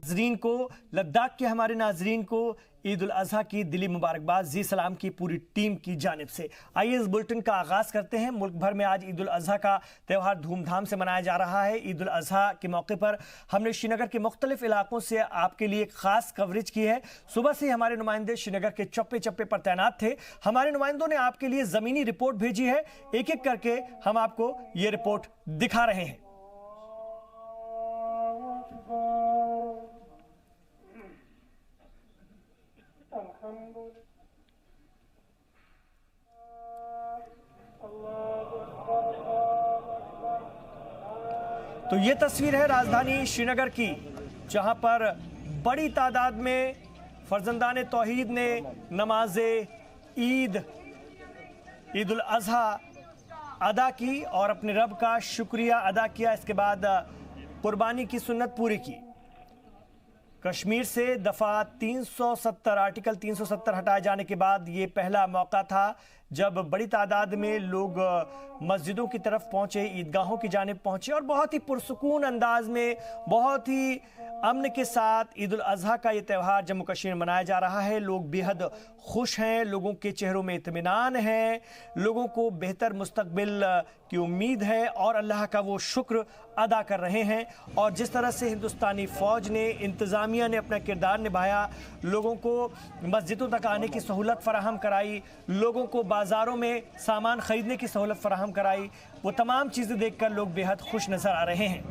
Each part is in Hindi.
नाजरीन को, लद्दाख के हमारे नाजरीन को ईद उल अजहा की दिली मुबारकबाद जी सलाम की पूरी टीम की जानिब से। आइए इस बुलेटिन का आगाज़ करते हैं। मुल्क भर में आज ईद उल अजहा का त्यौहार धूमधाम से मनाया जा रहा है। ईद उल अजहा के मौके पर हमने श्रीनगर के मुख्तलिफ इलाकों से आपके लिए खास कवरेज की है। सुबह से हमारे नुमाइंदे श्रीनगर के चप्पे चप्पे पर तैनात थे। हमारे नुमाइंदों ने आपके लिए ज़मीनी रिपोर्ट भेजी है। एक एक करके हम आपको ये रिपोर्ट दिखा रहे हैं। तो ये तस्वीर है राजधानी श्रीनगर की, जहां पर बड़ी तादाद में फर्जंदान तौहीद ने नमाज़े ईद उल अजहा अदा की और अपने रब का शुक्रिया अदा किया। इसके बाद कुर्बानी की सुन्नत पूरी की। कश्मीर से दफ़ा 370 आर्टिकल 370 हटाए जाने के बाद ये पहला मौका था जब बड़ी तादाद में लोग मस्जिदों की तरफ पहुंचे, ईदगाहों की जानिब पहुंचे और बहुत ही पुरसुकून अंदाज में, बहुत ही अमन के साथ ईद उल अजहा का ये त्यौहार जम्मू कश्मीर में मनाया जा रहा है। लोग बेहद खुश हैं, लोगों के चेहरों में इत्मीनान है, लोगों को बेहतर मुस्तकबिल की उम्मीद है और अल्लाह का वो शुक्र अदा कर रहे हैं। और जिस तरह से हिंदुस्तानी फ़ौज ने, इंतज़ामिया ने अपना किरदार निभाया, लोगों को मस्जिदों तक आने की सहूलत फराहम कराई, लोगों को बाज़ारों में सामान ख़रीदने की सहूलत फराहम कराई, वो तमाम चीज़ें देखकर लोग बेहद खुश नज़र आ रहे हैं।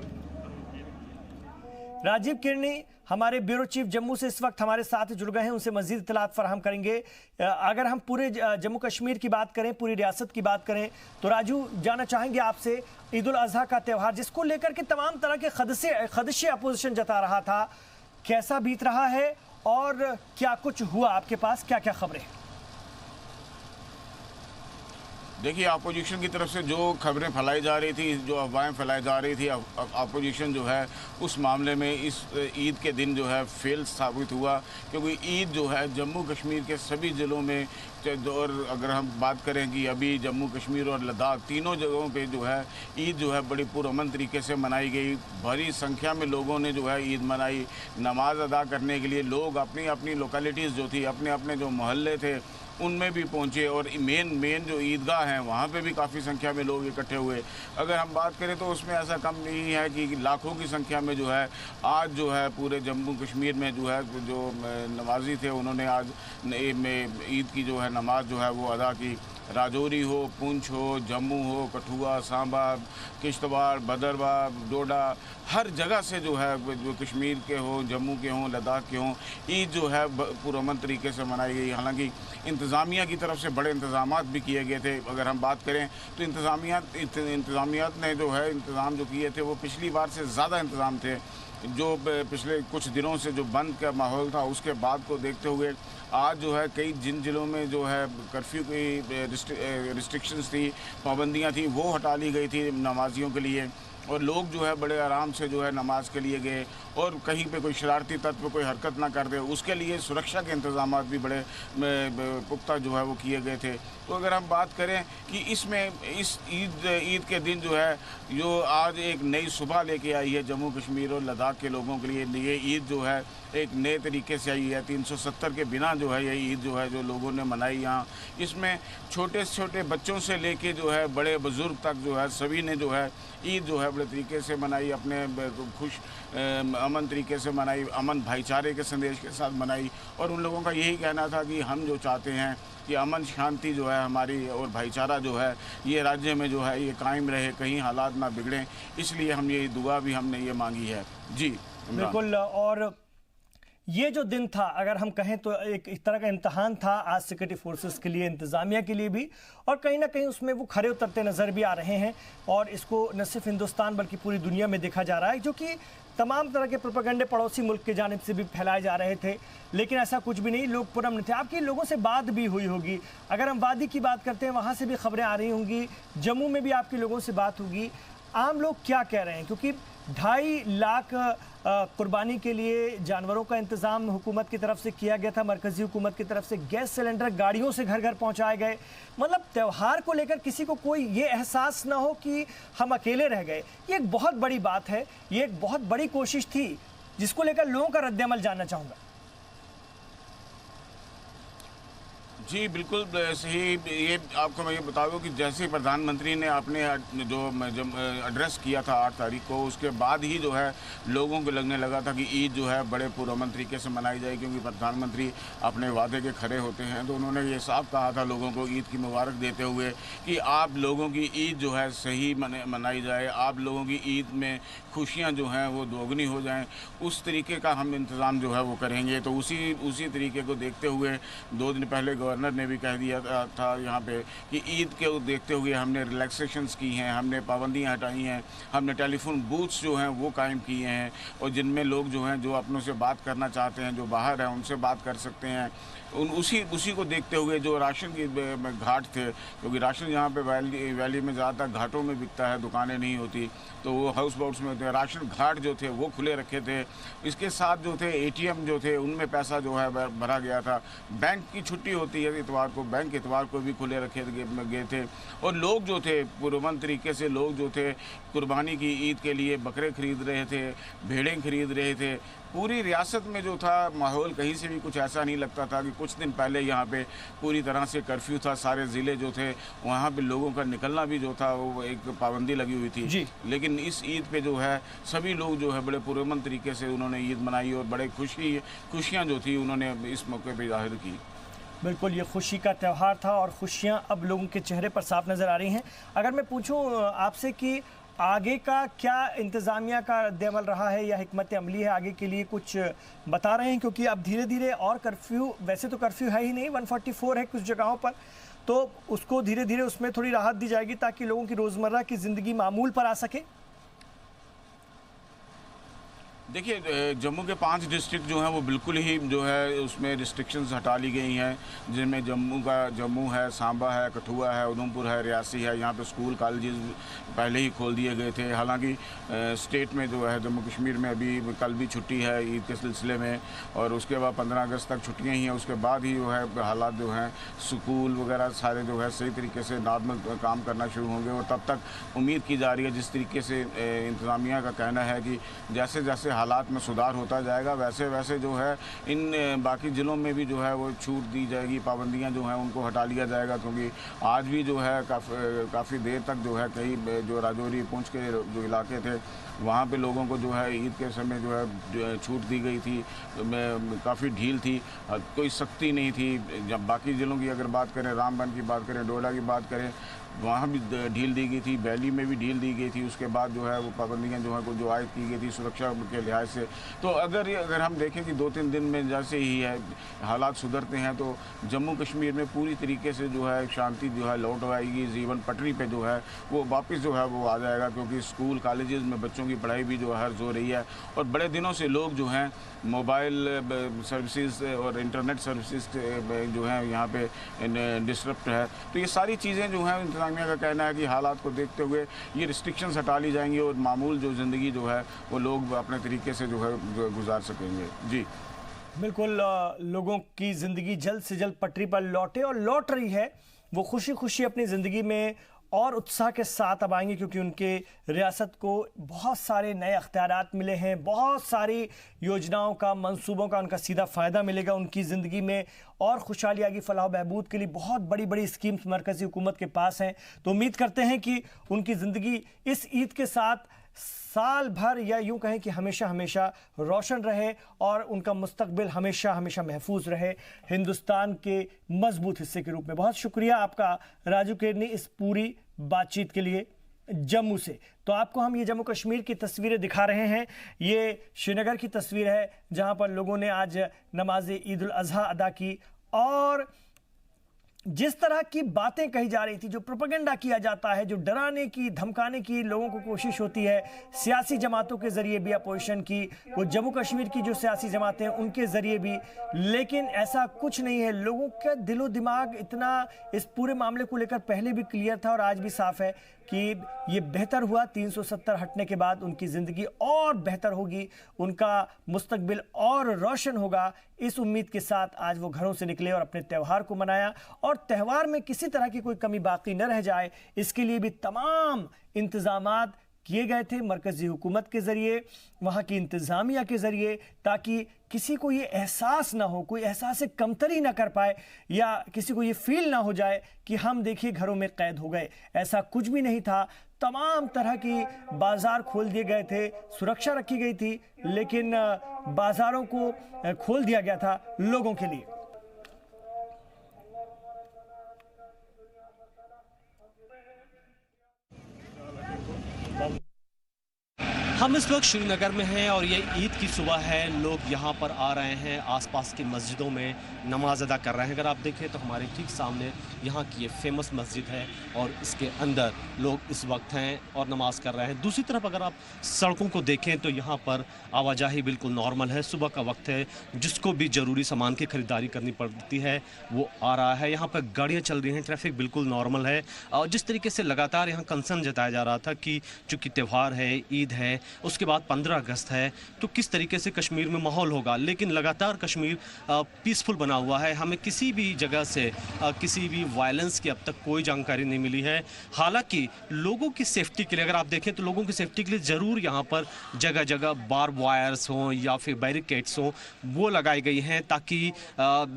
राजीव किरनी हमारे ब्यूरो चीफ जम्मू से इस वक्त हमारे साथ जुड़ गए हैं, उनसे मज़ीद इत्तलात फराहम करेंगे। अगर हम पूरे जम्मू कश्मीर की बात करें, पूरी रियासत की बात करें, तो राजू जानना चाहेंगे आपसे ईद उल अजहा का त्यौहार जिसको लेकर के तमाम तरह के खदशे अपोजिशन जता रहा था, कैसा बीत रहा है और क्या कुछ हुआ? आपके पास क्या क्या खबरें हैं? देखिए, अपोजिशन की तरफ से जो खबरें फैलाई जा रही थी, जो अफवाहें फैलाई जा रही थी, अपोजिशन जो है उस मामले में इस ईद के दिन जो है फेल साबित हुआ, क्योंकि ईद जो है जम्मू कश्मीर के सभी ज़िलों में, और अगर हम बात करें कि अभी जम्मू कश्मीर और लद्दाख तीनों जगहों पे जो है ईद जो है बड़ी पुरअमन तरीके से मनाई गई। बड़ी संख्या में लोगों ने जो है ईद मनाई। नमाज अदा करने के लिए लोग अपनी अपनी लोकेलिटीज़ जो थी, अपने अपने जो मोहल्ले थे उनमें भी पहुंचे और मेन जो ईदगाह हैं वहाँ पे भी काफ़ी संख्या में लोग इकट्ठे हुए। अगर हम बात करें तो उसमें ऐसा कम नहीं है कि लाखों की संख्या में जो है आज जो है पूरे जम्मू कश्मीर में जो है जो नमाजी थे उन्होंने आज ईद की जो है नमाज जो है वो अदा की। राजौरी हो, पुंछ हो, जम्मू हो, कठुआ, सांबा, किश्तवाड़, भदरवाह, डोडा, हर जगह से जो है जो कश्मीर के हो, जम्मू के हों, लद्दाख के हों, ईद जो है पुरअमन तरीके से मनाई गई। हालांकि इंतज़ामिया की तरफ से बड़े इंतज़ामात भी किए गए थे। अगर हम बात करें तो इंतज़ामियात ने जो है इंतज़ाम जो किए थे वो पिछली बार से ज़्यादा इंतज़ाम थे। जो पिछले कुछ दिनों से जो बंद का माहौल था उसके बाद को देखते हुए आज जो है कई जिन ज़िलों में जो है कर्फ्यू की रिस्ट्रिक्शंस थी, पाबंदियां थी, वो हटा ली गई थी नमाजियों के लिए और लोग जो है बड़े आराम से जो है नमाज के लिए गए और कहीं पे कोई शरारती तत्व कोई हरकत ना कर दे उसके लिए सुरक्षा के इंतजाम भी बड़े पुख्ता जो है वो किए गए थे। तो अगर हम बात करें कि इसमें इस ईद के दिन जो है जो आज एक नई सुबह लेके आई है जम्मू कश्मीर और लद्दाख के लोगों के लिए, ये ईद जो है एक नए तरीके से आई है। 370 के बिना जो है ये ईद जो है जो लोगों ने मनाई यहाँ, इसमें छोटे से छोटे बच्चों से लेके जो है बड़े बुज़ुर्ग तक जो है सभी ने जो है ईद जो है बड़े तरीके से मनाई, अपने खुश अमन तरीके से मनाई, अमन भाईचारे के संदेश के साथ मनाई। और उन लोगों का यही कहना था कि हम जो चाहते हैं कि अमन शांति जो है हमारी और भाईचारा जो है ये राज्य में जो है ये कायम रहे, कहीं हालात ना बिगड़ें, इसलिए हम ये दुआ भी हमने ये मांगी है। जी बिल्कुल। और ये जो दिन था अगर हम कहें तो एक तरह का इम्तहान था आज सिक्योरिटी फोर्सेस के लिए, इंतज़ामिया के लिए भी, और कहीं ना कहीं उसमें वो खरे उतरते नज़र भी आ रहे हैं। और इसको न सिर्फ हिंदुस्तान बल्कि पूरी दुनिया में देखा जा रहा है, जो कि तमाम तरह के प्रोपेगेंडे पड़ोसी मुल्क की जानिब से भी फैलाए जा रहे थे, लेकिन ऐसा कुछ भी नहीं, लोग पुरअमन थे। आपकी लोगों से बात भी हुई होगी, अगर हम वादी की बात करते हैं वहाँ से भी खबरें आ रही होंगी, जम्मू में भी आपके लोगों से बात होगी। आम लोग क्या कह रहे हैं, क्योंकि 2.5 लाख कुर्बानी के लिए जानवरों का इंतज़ाम हुकूमत की तरफ से किया गया था, मरकज़ी हुकूमत की तरफ से गैस सिलेंडर गाड़ियों से घर घर पहुंचाए गए। मतलब त्यौहार को लेकर किसी को कोई ये एहसास ना हो कि हम अकेले रह गए, ये एक बहुत बड़ी बात है, ये एक बहुत बड़ी कोशिश थी जिसको लेकर लोगों का रद्द-ए-अमल जानना चाहूंगा। जी बिल्कुल सही। ये आपको मैं ये बता दूं कि जैसे प्रधानमंत्री ने अपने जो एड्रेस किया था 8 तारीख को, उसके बाद ही जो है लोगों को लगने लगा था कि ईद जो है बड़े पुरअमन तरीके से मनाई जाए, क्योंकि प्रधानमंत्री अपने वादे के खरे होते हैं। तो उन्होंने ये साफ कहा था लोगों को ईद की मुबारक देते हुए कि आप लोगों की ईद जो है सही मनाई जाए, आप लोगों की ईद में खुशियाँ जो हैं वो दोगुनी हो जाएँ, उस तरीके का हम इंतज़ाम जो है वो करेंगे। तो उसी तरीके को देखते हुए 2 दिन पहले गवर्नर ने भी कह दिया था यहाँ पे कि ईद के देखते हुए हमने रिलैक्सेशंस की हैं, हमने पाबंदियाँ हटाई हैं, हमने टेलीफोन बूथ्स जो हैं वो कायम किए हैं, और जिनमें लोग जो हैं जो अपनों से बात करना चाहते हैं, जो बाहर हैं उनसे बात कर सकते हैं। उसी को देखते हुए जो राशन की घाट थे, क्योंकि राशन यहाँ पे वैली में ज़्यादातर घाटों में बिकता है, दुकानें नहीं होती, तो वो हाउस बोट्स में होते हैं। राशन घाट जो थे वो खुले रखे थे। इसके साथ जो थे ATM जो थे उनमें पैसा जो है भरा गया था। बैंक की छुट्टी होती है इतवार को, बैंक इतवार को भी खुले रखे गए थे। और लोग जो थे पुरअमन तरीके से लोग जो थे कुर्बानी की ईद के लिए बकरे खरीद रहे थे, भेड़ें खरीद रहे थे। पूरी रियासत में जो था माहौल कहीं से भी कुछ ऐसा नहीं लगता था कि कुछ दिन पहले यहाँ पे पूरी तरह से कर्फ्यू था, सारे ज़िले जो थे वहाँ पे लोगों का निकलना भी जो था वो एक पाबंदी लगी हुई थी। लेकिन इस ईद पे जो है सभी लोग जो है बड़े पुरअमन तरीके से उन्होंने ईद मनाई, और बड़े खुशियाँ जो थी उन्होंने इस मौके पर जाहिर की। बिल्कुल, ये खुशी का त्यौहार था और खुशियाँ अब लोगों के चेहरे पर साफ नज़र आ रही हैं। अगर मैं पूछूं आपसे कि आगे का क्या इंतज़ामिया का रद्द-ए-अमल रहा है या हिकमत अमली है, आगे के लिए कुछ बता रहे हैं? क्योंकि अब धीरे-धीरे और कर्फ्यू, वैसे तो कर्फ्यू है ही नहीं, 144 है कुछ जगहों पर, तो उसको धीरे-धीरे उसमें थोड़ी राहत दी जाएगी ताकि लोगों की रोज़मर्रा की ज़िंदगी मामूल पर आ सके। देखिए जम्मू के 5 डिस्ट्रिक्ट जो हैं वो बिल्कुल ही जो है उसमें रिस्ट्रिक्शंस हटा ली गई हैं, जिनमें जम्मू है, सांबा है, कठुआ है, उधमपुर है, रियासी है। यहाँ पे स्कूल कॉलेजेस पहले ही खोल दिए गए थे। हालांकि स्टेट में जो है जम्मू कश्मीर में अभी कल भी छुट्टी है ईद के सिलसिले में, और उसके बाद 15 अगस्त तक छुट्टियाँ ही हैं। उसके बाद ही जो है हालात जो हैं स्कूल वगैरह सारे जो है सही तरीके से नॉर्मल काम करना शुरू होंगे। और तब तक उम्मीद की जा रही है, जिस तरीके से इंतज़ामिया का कहना है कि जैसे जैसे हालात में सुधार होता जाएगा वैसे वैसे जो है इन बाकी ज़िलों में भी जो है वो छूट दी जाएगी, पाबंदियां जो हैं उनको हटा लिया जाएगा। क्योंकि आज भी जो है काफ़ी देर तक जो है कई जो राजौरी पुंछ के जो इलाके थे वहाँ पे लोगों को जो है ईद के समय जो है छूट दी गई थी, काफ़ी ढील थी, कोई सख्ती नहीं थी। जब बाकी ज़िलों की अगर बात करें, रामबन की बात करें, डोडा की बात करें, वहाँ भी ढील दी गई थी, वैली में भी ढील दी गई थी। उसके बाद जो है वो पाबंदियाँ जो है जो आयद की गई थी सुरक्षा के लिहाज से। तो अगर हम देखें कि 2-3 दिन में जैसे ही है हालात सुधरते हैं तो जम्मू कश्मीर में पूरी तरीके से जो है शांति जो है लौट आएगी, जीवन पटरी पे जो है वो वापस जो है वो आ जाएगा। क्योंकि स्कूल कॉलेजेस में बच्चों की पढ़ाई भी जो है हर्ज हो रही है, और बड़े दिनों से लोग जो हैं मोबाइल सर्विसेज और इंटरनेट सर्विसेज जो है यहाँ पे डिस्टर्ब है। तो ये सारी चीज़ें जो हैं इंतज़ामिया का कहना है कि हालात को देखते हुए ये रिस्ट्रिक्शंस हटा ली जाएंगी और मामूल जो ज़िंदगी जो है वो लोग अपने तरीके से जो है गुजार सकेंगे। जी बिल्कुल, लोगों की ज़िंदगी जल्द से जल्द पटरी पर लौटे और लौट रही है। वो खुशी खुशी अपनी ज़िंदगी में और उत्साह के साथ अब आएंगे, क्योंकि उनके रियासत को बहुत सारे नए अख्तियारात मिले हैं, बहुत सारी योजनाओं का, मंसूबों का उनका सीधा फ़ायदा मिलेगा। उनकी ज़िंदगी में और खुशहाली आएगी। फलाह बहबूद के लिए बहुत बड़ी बड़ी स्कीम्स मरकज़ी हुकूमत के पास हैं। तो उम्मीद करते हैं कि उनकी ज़िंदगी इस ईद के साथ साल भर या यूं कहें कि हमेशा हमेशा रोशन रहे और उनका मुस्तकबिल हमेशा हमेशा महफूज रहे हिंदुस्तान के मजबूत हिस्से के रूप में। बहुत शुक्रिया आपका राजू केरनी इस पूरी बातचीत के लिए जम्मू से। तो आपको हम ये जम्मू कश्मीर की तस्वीरें दिखा रहे हैं। ये श्रीनगर की तस्वीर है जहां पर लोगों ने आज नमाज ईद उल अज़हा अदा की, और जिस तरह की बातें कही जा रही थी, जो प्रोपेगेंडा किया जाता है, जो डराने की धमकाने की लोगों को कोशिश होती है सियासी जमातों के ज़रिए भी, अपोजिशन की, वो जम्मू कश्मीर की जो सियासी जमातें हैं उनके ज़रिए भी, लेकिन ऐसा कुछ नहीं है। लोगों का दिलो दिमाग इतना इस पूरे मामले को लेकर पहले भी क्लियर था और आज भी साफ है कि ये बेहतर हुआ। 370 हटने के बाद उनकी ज़िंदगी और बेहतर होगी, उनका मुस्तकबिल और रोशन होगा। इस उम्मीद के साथ आज वो घरों से निकले और अपने त्यौहार को मनाया, और त्यौहार में किसी तरह की कोई कमी बाकी न रह जाए इसके लिए भी तमाम इंतजामात किए गए थे मरकज़ी हुकूमत के ज़रिए, वहाँ की इंतज़ामिया के ज़रिए, ताकि किसी को ये एहसास ना हो, कोई एहसास कमतरी ना कर पाए या किसी को ये फील ना हो जाए कि हम देखिए घरों में कैद हो गए। ऐसा कुछ भी नहीं था। तमाम तरह की बाज़ार खोल दिए गए थे, सुरक्षा रखी गई थी, लेकिन बाज़ारों को खोल दिया गया था लोगों के लिए। हम इस वक्त श्रीनगर में हैं और ये ईद की सुबह है। लोग यहाँ पर आ रहे हैं, आसपास की मस्जिदों में नमाज अदा कर रहे हैं। अगर आप देखें तो हमारे ठीक सामने यहाँ की ये फेमस मस्जिद है और इसके अंदर लोग इस वक्त हैं और नमाज कर रहे हैं। दूसरी तरफ अगर आप सड़कों को देखें तो यहाँ पर आवाजाही बिल्कुल नॉर्मल है। सुबह का वक्त है, जिसको भी ज़रूरी सामान की खरीदारी करनी पड़ती है वो आ रहा है। यहाँ पर गाड़ियाँ चल रही हैं, ट्रैफिक बिल्कुल नॉर्मल है। और जिस तरीके से लगातार यहाँ कंसर्न जताया जा रहा था कि चूँकि त्यौहार है, ईद है, उसके बाद 15 अगस्त है, तो किस तरीके से कश्मीर में माहौल होगा, लेकिन लगातार कश्मीर पीसफुल बना हुआ है। हमें किसी भी जगह से किसी भी वायलेंस की अब तक कोई जानकारी नहीं मिली है। हालांकि लोगों की सेफ्टी के लिए अगर आप देखें तो लोगों की सेफ्टी के लिए ज़रूर यहाँ पर जगह जगह बार्ब वायर्स हों या फिर बैरिकेड्स हों, वो लगाई गई हैं ताकि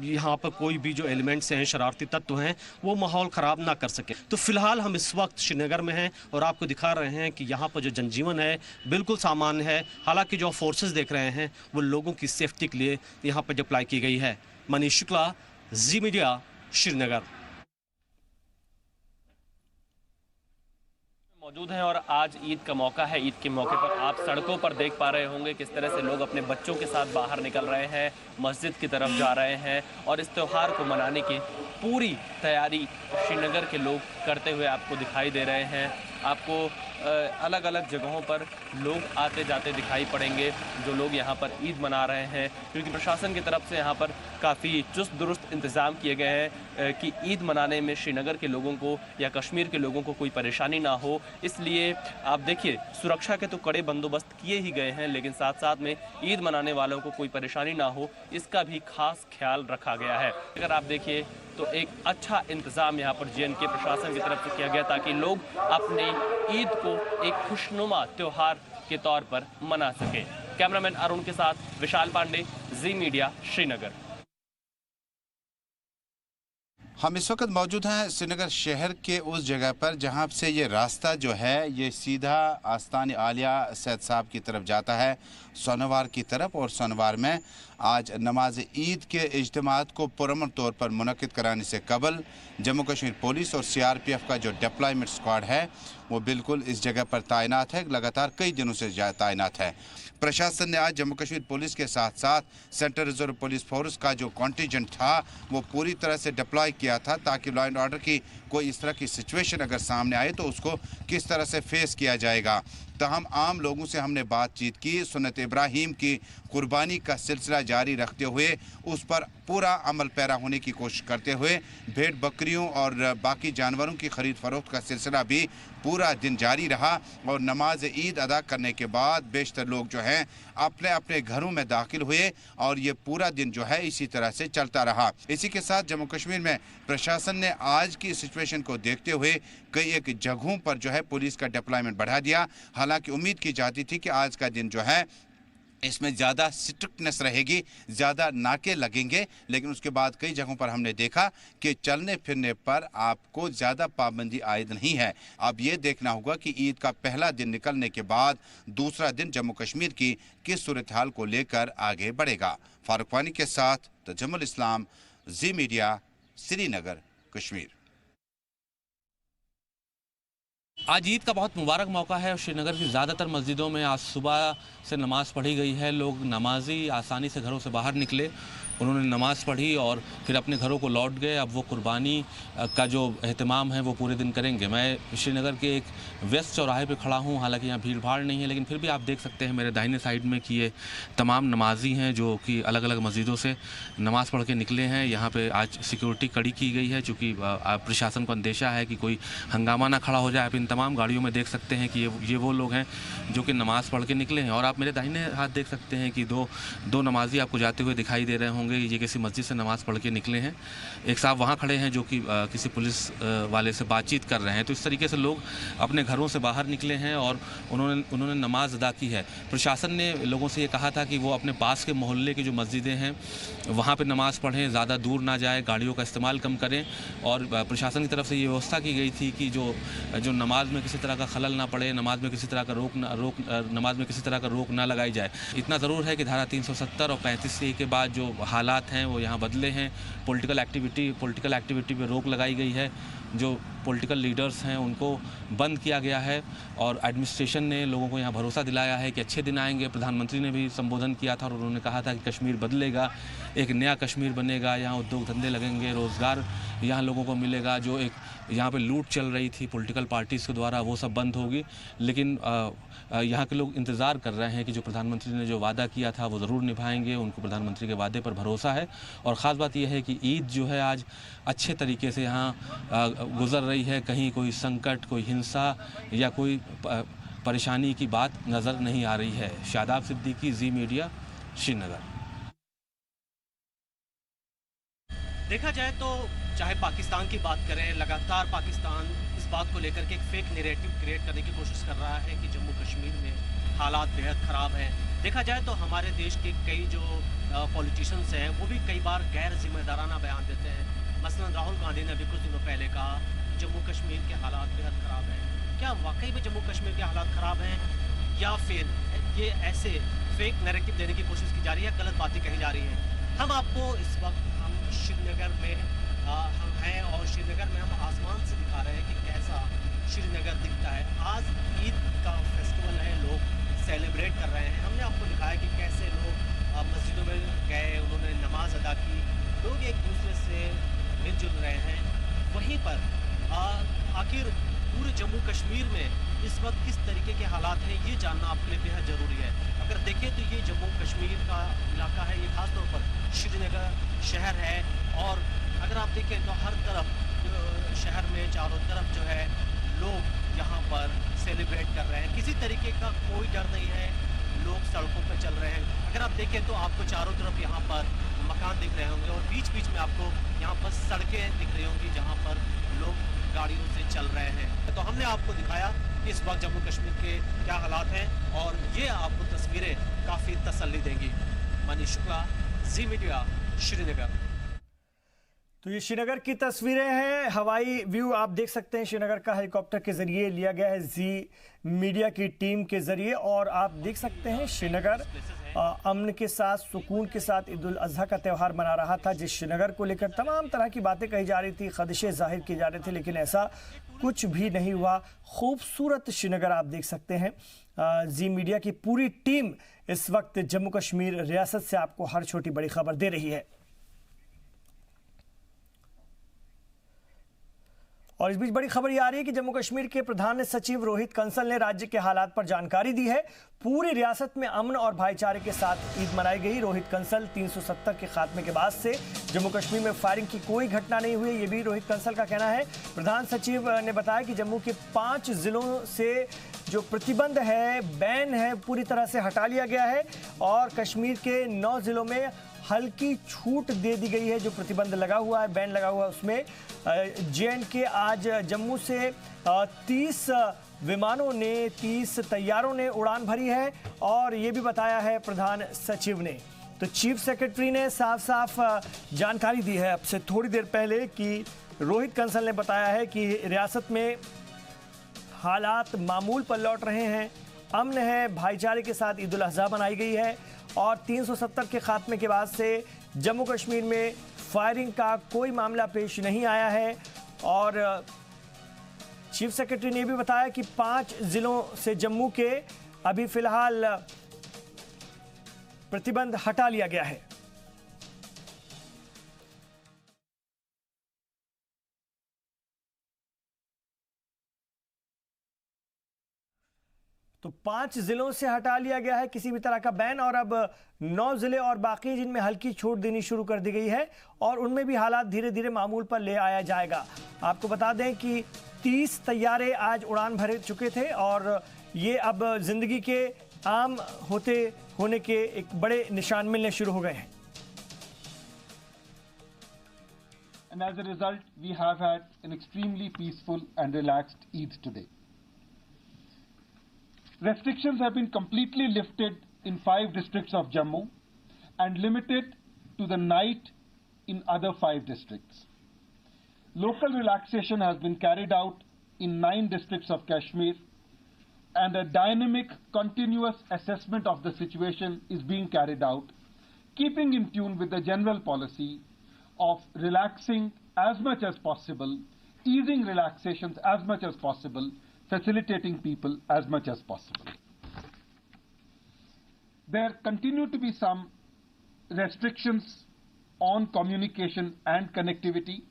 यहाँ पर कोई भी जो एलिमेंट्स हैं, शरारती तत्व हैं, वो माहौल ख़राब ना कर सके। तो फिलहाल हम इस वक्त श्रीनगर में हैं और आपको दिखा रहे हैं कि यहाँ पर जो जनजीवन है बिल्कुल सामान्य है। हालांकि जो फोर्सेस देख रहे हैं वो लोगों की सेफ्टी के लिए यहाँ पर डिप्लॉय की गई है। मनीष शुक्ला, जी मीडिया, श्रीनगर मौजूद हैं और आज ईद का मौका है। ईद के मौके पर आप सड़कों पर देख पा रहे होंगे किस तरह से लोग अपने बच्चों के साथ बाहर निकल रहे हैं, मस्जिद की तरफ जा रहे हैं और इस त्यौहार को मनाने की पूरी तैयारी श्रीनगर के लोग करते हुए आपको दिखाई दे रहे हैं। आपको अलग अलग जगहों पर लोग आते जाते दिखाई पड़ेंगे जो लोग यहाँ पर ईद मना रहे हैं, क्योंकि प्रशासन की तरफ से यहाँ पर काफ़ी चुस्त दुरुस्त इंतज़ाम किए गए हैं कि ईद मनाने में श्रीनगर के लोगों को या कश्मीर के लोगों को कोई परेशानी ना हो। इसलिए आप देखिए सुरक्षा के तो कड़े बंदोबस्त किए ही गए हैं, लेकिन साथ साथ में ईद मनाने वालों को कोई परेशानी ना हो इसका भी खास ख्याल रखा गया है। अगर आप देखिए तो एक अच्छा इंतज़ाम यहाँ पर JNK प्रशासन की तरफ से किया गया ताकि लोग अपनी ईद को एक खुशनुमा त्यौहार के तौर पर मना सकें। कैमरामैन अरुण के साथ विशाल पांडे, जी मीडिया, श्रीनगर। हम इस वक्त मौजूद हैं श्रीनगर शहर के उस जगह पर जहां से ये रास्ता जो है ये सीधा आस्तान आलिया सैयद साहब की तरफ जाता है, सोनवार की तरफ। और सोनवार में आज नमाज ईद के इज्तिमात को पुरअमन तौर पर मुनक्किद कराने से कबल जम्मू कश्मीर पुलिस और CRPF का जो डिप्लॉयमेंट स्क्वाड है वो बिल्कुल इस जगह पर तैनात है, लगातार कई दिनों से तैनात है। प्रशासन ने आज जम्मू कश्मीर पुलिस के साथ साथ सेंट्रल रिजर्व पुलिस फोर्स का जो कॉन्टिजेंट था वो पूरी तरह से डिप्लॉय किया था ताकि लॉ एंड ऑर्डर की कोई इस तरह की सिचुएशन अगर सामने आए तो उसको किस तरह से फेस किया जाएगा। तमाम आम लोगों से हमने बातचीत की, सुन्नत इब्राहीम की कुर्बानी का सिलसिला जारी रखते हुए उस पर पूरा अमल पैरा होने की कोशिश करते हुए भेड़ बकरियों और बाकी जानवरों की खरीद फरोख्त का सिलसिला भी पूरा दिन जारी रहा। और नमाज ईद अदा करने के बाद बेशतर लोग जो हैं अपने अपने घरों में दाखिल हुए और ये पूरा दिन जो है इसी तरह से चलता रहा। इसी के साथ जम्मू कश्मीर में प्रशासन ने आज की सिचुएशन को देखते हुए कई एक जगहों पर जो है पुलिस का डिप्लॉयमेंट बढ़ा दिया। हालांकि उम्मीद की जाती थी कि आज का दिन जो है इसमें ज़्यादा स्ट्रिक्टनेस रहेगी, ज़्यादा नाके लगेंगे, लेकिन उसके बाद कई जगहों पर हमने देखा कि चलने फिरने पर आपको ज़्यादा पाबंदी आयद नहीं है। अब ये देखना होगा कि ईद का पहला दिन निकलने के बाद दूसरा दिन जम्मू कश्मीर की किस सूरत हाल को लेकर आगे बढ़ेगा। फारूक वानी के साथ तजम्मुल इस्लाम, जी मीडिया, श्रीनगर, कश्मीर। आज ईद का बहुत मुबारक मौका है और श्रीनगर की ज़्यादातर मस्जिदों में आज सुबह से नमाज़ पढ़ी गई है। लोग नमाजी आसानी से घरों से बाहर निकले, उन्होंने नमाज़ पढ़ी और फिर अपने घरों को लौट गए। अब वो कुर्बानी का जो एहतमाम है वो पूरे दिन करेंगे। मैं श्रीनगर के एक वेस्ट चौराहे पे खड़ा हूँ, हालांकि यहाँ भीड़ भाड़ नहीं है, लेकिन फिर भी आप देख सकते हैं मेरे दाहिने साइड में कि ये तमाम नमाजी हैं जो कि अलग अलग मस्जिदों से नमाज़ पढ़ के निकले हैं। यहाँ पर आज सिक्योरिटी कड़ी की गई है चूँकि प्रशासन को अंदेशा है कि कोई हंगामा ना खड़ा हो जाए। आप इन तमाम गाड़ियों में देख सकते हैं कि ये वो लोग हैं जो कि नमाज़ पढ़ के निकले हैं। और आप मेरे दाहिने हाथ देख सकते हैं कि दो नमाजी आपको जाते हुए दिखाई दे रहे होंगे। होंगे ये किसी मस्जिद से नमाज़ पढ़ के निकले हैं। एक साहब वहाँ खड़े हैं जो कि किसी पुलिस वाले से बातचीत कर रहे हैं। तो इस तरीके से लोग अपने घरों से बाहर निकले हैं और उन्होंने नमाज अदा की है। प्रशासन ने लोगों से ये कहा था कि वो अपने पास के मोहल्ले की जो मस्जिदें हैं वहाँ पर नमाज़ पढ़ें, ज़्यादा दूर ना जाए, गाड़ियों का इस्तेमाल कम करें। और प्रशासन की तरफ से ये व्यवस्था की गई थी कि जो नमाज में किसी तरह का खलल ना पड़े, नमाज में किसी तरह का रोक ना लगाई जाए। इतना ज़रूर है कि धारा 370 और 35C के बाद जो हालात हैं वो यहाँ बदले हैं। पॉलिटिकल एक्टिविटी पे रोक लगाई गई है। जो पॉलिटिकल लीडर्स हैं उनको बंद किया गया है और एडमिनिस्ट्रेशन ने लोगों को यहाँ भरोसा दिलाया है कि अच्छे दिन आएंगे। प्रधानमंत्री ने भी संबोधन किया था और उन्होंने कहा था कि कश्मीर बदलेगा, एक नया कश्मीर बनेगा, यहाँ उद्योग धंधे लगेंगे, रोज़गार यहाँ लोगों को मिलेगा। जो एक यहाँ पे लूट चल रही थी पॉलिटिकल पार्टीज़ के द्वारा वो सब बंद होगी। लेकिन यहाँ के लोग इंतज़ार कर रहे हैं कि जो प्रधानमंत्री ने जो वादा किया था वो ज़रूर निभाएंगे। उनको प्रधानमंत्री के वादे पर भरोसा है। और ख़ास बात यह है कि ईद जो है आज अच्छे तरीके से यहाँ गुज़र रही है। कहीं कोई संकट, कोई हिंसा या कोई परेशानी की बात नज़र नहीं आ रही है। शादाब सिद्दीकी, जी मीडिया, श्रीनगर। देखा जाए तो चाहे पाकिस्तान की बात करें, लगातार पाकिस्तान इस बात को लेकर के एक फेक नैरेटिव क्रिएट करने की कोशिश कर रहा है कि जम्मू कश्मीर में हालात बेहद ख़राब हैं। देखा जाए तो हमारे देश के कई जो पॉलिटिशियंस हैं वो भी कई बार गैर जिम्मेदाराना बयान देते हैं। मसलन राहुल गांधी ने अभी कुछ दिनों पहले कहा जम्मू कश्मीर के हालात बेहद ख़राब हैं। क्या वाकई में जम्मू कश्मीर के हालात ख़राब हैं या फिर ये ऐसे फेक नैरेटिव देने की कोशिश की जा रही है, गलत बातें कही जा रही हैं? हम आपको इस वक्त श्रीनगर में हम हैं और श्रीनगर में हम आसमान से दिखा रहे हैं कि कैसा श्रीनगर दिखता है। आज ईद का फेस्टिवल है, लोग सेलिब्रेट कर रहे हैं। हमने आपको दिखाया कि कैसे लोग मस्जिदों में गए, उन्होंने नमाज अदा की, लोग एक दूसरे से मिलजुल रहे हैं। वहीं पर आखिर पूरे जम्मू कश्मीर में इस वक्त किस तरीके के हालात हैं ये जानना आपके लिए बेहद ज़रूरी है। अगर देखें तो ये जम्मू कश्मीर का इलाका है, ये खासतौर पर श्रीनगर शहर है। और अगर आप देखें तो हर तरफ शहर में चारों तरफ जो है लोग यहाँ पर सेलिब्रेट कर रहे हैं। किसी तरीके का कोई डर नहीं है, लोग सड़कों पर चल रहे हैं। अगर आप देखें तो आपको चारों तरफ यहाँ पर मकान दिख रहे होंगे और बीच बीच में आपको यहाँ पर सड़कें दिख रही होंगी जहाँ पर लोग गाड़ियों से चल रहे हैं। तो हमने आपको दिखाया कि इस वक्त जम्मू कश्मीर के क्या हालात हैं और ये आपको तस्वीरें काफ़ी तसल्ली देंगी। मनीष शुक्ला, जी मीडिया, श्रीनगर। तो ये श्रीनगर की तस्वीरें हैं, हवाई व्यू आप देख सकते हैं श्रीनगर का हेलीकॉप्टर के जरिए लिया गया है जी मीडिया की टीम के जरिए। और आप देख सकते हैं श्रीनगर अमन के साथ, सुकून के साथ ईद उल अजहा का त्यौहार मना रहा था। जिस श्रीनगर को लेकर तमाम तरह की बातें कही जा रही थी, खदशे जाहिर किए जा रहे थे, लेकिन ऐसा कुछ भी नहीं हुआ। खूबसूरत श्रीनगर आप देख सकते हैं। जी मीडिया की पूरी टीम इस वक्त जम्मू कश्मीर रियासत से आपको हर छोटी बड़ी खबर दे रही है। और इस बीच बड़ी खबर ये आ रही है कि जम्मू कश्मीर के प्रधान सचिव रोहित कंसल ने राज्य के हालात पर जानकारी दी है। पूरी रियासत में अमन और भाईचारे के साथ ईद मनाई गई। रोहित कंसल 370 के खात्मे के बाद से जम्मू कश्मीर में फायरिंग की कोई घटना नहीं हुई, ये भी रोहित कंसल का कहना है। प्रधान सचिव ने बताया कि जम्मू के 5 जिलों से जो प्रतिबंध है, बैन है, पूरी तरह से हटा लिया गया है और कश्मीर के 9 जिलों में हल्की छूट दे दी गई है। जो प्रतिबंध लगा हुआ है, बैन लगा हुआ है, उसमें JNK आज जम्मू से 30 विमानों ने, 30 तैयारों ने उड़ान भरी है और ये भी बताया है प्रधान सचिव ने। तो चीफ सेक्रेटरी ने साफ साफ जानकारी दी है अब से थोड़ी देर पहले कि रोहित कंसल ने बताया है कि रियासत में हालात मामूल पर लौट रहे हैं, अमन है, भाईचारे के साथ ईद उल अजहा मनाई गई है और 370 के खात्मे के बाद से जम्मू कश्मीर में फायरिंग का कोई मामला पेश नहीं आया है। और चीफ सेक्रेटरी ने भी बताया कि 5 जिलों से जम्मू के अभी फिलहाल प्रतिबंध हटा लिया गया है। तो 5 जिलों से हटा लिया गया है किसी भी तरह का बैन और अब 9 जिले और बाकी जिनमें हल्की छूट देनी शुरू कर दी गई है और उनमें भी हालात धीरे धीरे मामूल पर ले आया जाएगा। आपको बता दें कि 30 तैयारे आज उड़ान भर चुके थे और ये अब जिंदगी के आम होने के एक बड़े निशान मिलने शुरू हो गए हैं। and as a result, we have had an extremely peaceful and relaxed Eid today. Restrictions have been completely lifted in 5 districts of Jammu and limited to the night in other 5 districts. Local relaxation has been carried out in 9 districts of Kashmir, and a dynamic, continuous assessment of the situation is being carried out, keeping in tune with the general policy of relaxing as much as possible, easing relaxations as much as possible, facilitating people as much as possible. There continue to be some restrictions on communication and connectivity,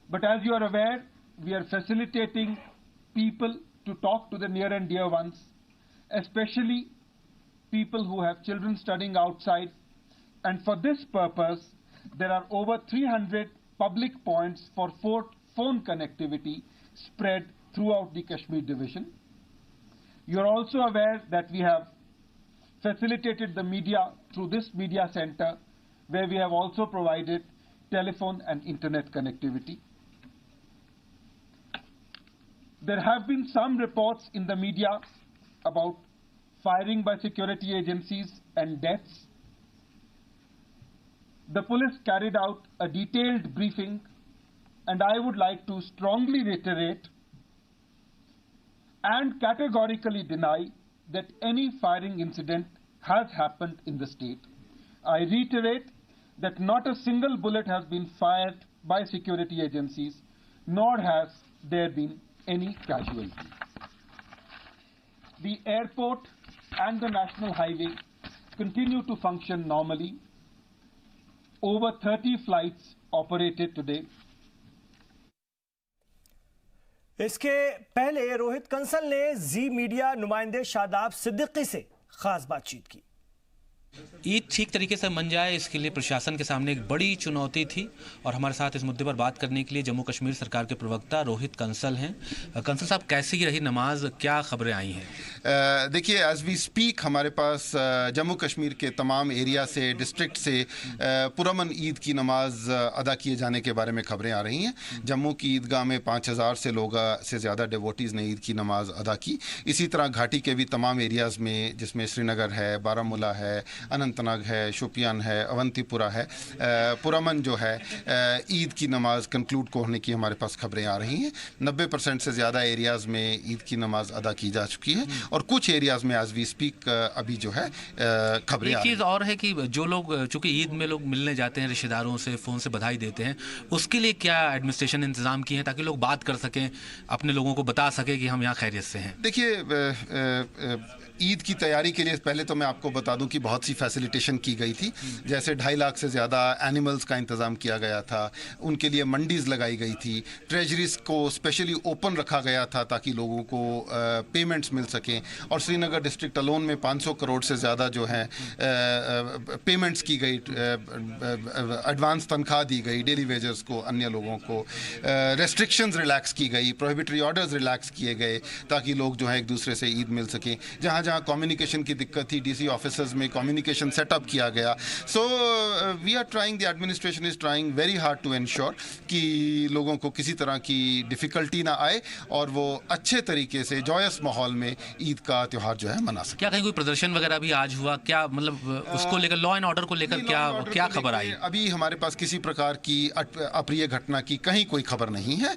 but as you are aware, we are facilitating people to talk to the near and dear ones, especially people who have children studying outside, and for this purpose, there are over 300 public points for phone connectivity spread throughout the Kashmir division. You are also aware that we have facilitated the media through this media center, where we have also provided telephone and internet connectivity. There have been some reports in the media about firing by security agencies and deaths. The police carried out a detailed briefing, and I would like to strongly reiterate and categorically deny that any firing incident has happened in the state. I reiterate that not a single bullet has been fired by security agencies, nor has there been any casualty. The airport and the national highway continue to function normally. Over 30 flights operated today. इसके पहले रोहित कंसल ने जी मीडिया नुमाइंदे शादाब सिद्दीकी से खास बातचीत की। ईद ठीक तरीके से मन जाए, इसके लिए प्रशासन के सामने एक बड़ी चुनौती थी, और हमारे साथ इस मुद्दे पर बात करने के लिए जम्मू कश्मीर सरकार के प्रवक्ता रोहित कंसल हैं। कंसल साहब, कैसी रही नमाज, क्या खबरें आई हैं? देखिए, एज वी स्पीक हमारे पास जम्मू कश्मीर के तमाम एरिया से, डिस्ट्रिक्ट से पुरअमन ईद की नमाज अदा किए जाने के बारे में खबरें आ रही हैं। जम्मू की ईदगाह में 5000 से ज़्यादा डिवोटीज़ ने ईद की नमाज अदा की। इसी तरह घाटी के भी तमाम एरियाज़ में, जिसमें श्रीनगर है, बारामूला है, अनंतनाग है, शोपियान है, अवंतीपुरा है, पुरअमन जो है ईद की नमाज कंक्लूड को होने की हमारे पास खबरें आ रही हैं। 90% से ज़्यादा एरियाज़ में ईद की नमाज अदा की जा चुकी है, और कुछ एरियाज़ में एज वी स्पीक अभी जो है खबरें। एक चीज़ और है कि जो लोग, चूँकि ईद में लोग मिलने जाते हैं रिश्तेदारों से, फ़ोन से बधाई देते हैं, उसके लिए क्या एडमिनिस्ट्रेशन इंतज़ाम किए हैं ताकि लोग बात कर सकें, अपने लोगों को बता सकें कि हम यहाँ खैरियत से हैं? देखिए, ईद की तैयारी के लिए पहले तो मैं आपको बता दूं कि बहुत सी फैसिलिटेशन की गई थी। जैसे 2.5 लाख से ज़्यादा एनिमल्स का इंतज़ाम किया गया था, उनके लिए मंडीज़ लगाई गई थी, ट्रेजरीज को स्पेशली ओपन रखा गया था ताकि लोगों को पेमेंट्स मिल सकें, और श्रीनगर डिस्ट्रिक्ट अलोन में 500 करोड़ से ज़्यादा जो है पेमेंट्स की गई, एडवांस तनख्वाह दी गई डेली वेजर्स को, अन्य लोगों को। रेस्ट्रिक्शंस रिलैक्स की गई, प्रोहिबिटरी ऑर्डर्स रिलैक्स किए गए ताकि लोग जो है एक दूसरे से ईद मिल सकें। जहाँ जहाँ कम्युनिकेशन की दिक्कत थी, डीसी ऑफिसर्स में कम्युनिकेशन सेटअप किया गया। So we are trying, the administration is trying very hard to ensure कि लोगों को किसी तरह की डिफ़िकल्टी ना आए और वो अच्छे तरीके से जॉयस माहौल में ईद का त्यौहार जो है मना सके। क्या कहीं कोई प्रदर्शन वगैरह भी आज हुआ? क्या मतलब उसको लेकर, लॉ एंड ऑर्डर को लेकर क्या खबर आई? अभी हमारे पास किसी प्रकार की अप्रिय घटना की कहीं कोई खबर नहीं है।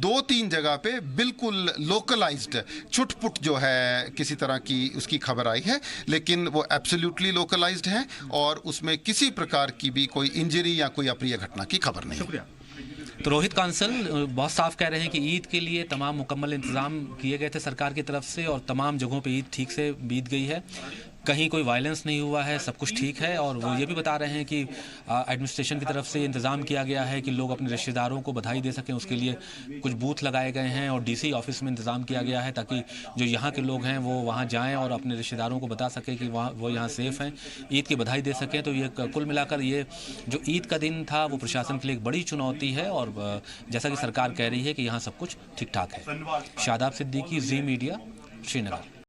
2-3 जगह पे बिल्कुल लोकलाइज्ड छुटपुट जो है किसी तरह की उसकी खबर आई है, लेकिन वो एब्सोल्युटली लोकलाइज्ड है और उसमें किसी प्रकार की भी कोई इंजरी या कोई अप्रिय घटना की खबर नहीं। शुक्रिया। तो रोहित कंसल बहुत साफ कह रहे हैं कि ईद के लिए तमाम मुकम्मल इंतजाम किए गए थे सरकार की तरफ से, और तमाम जगहों पे ईद ठीक से बीत गई है, कहीं कोई वायलेंस नहीं हुआ है, सब कुछ ठीक है। और वो ये भी बता रहे हैं कि एडमिनिस्ट्रेशन की तरफ से इंतज़ाम किया गया है कि लोग अपने रिश्तेदारों को बधाई दे सकें, उसके लिए कुछ बूथ लगाए गए हैं और डीसी ऑफिस में इंतज़ाम किया गया है ताकि जो यहाँ के लोग हैं वो वहाँ जाएँ और अपने रिश्तेदारों को बता सकें कि वहाँ वो यहाँ सेफ़ हैं, ईद की बधाई दे सकें। तो ये कुल मिलाकर ये जो ईद का दिन था वो प्रशासन के लिए एक बड़ी चुनौती है, और जैसा कि सरकार कह रही है कि यहाँ सब कुछ ठीक ठाक है। शादाब सिद्दीकी, जी मीडिया, श्रीनगर।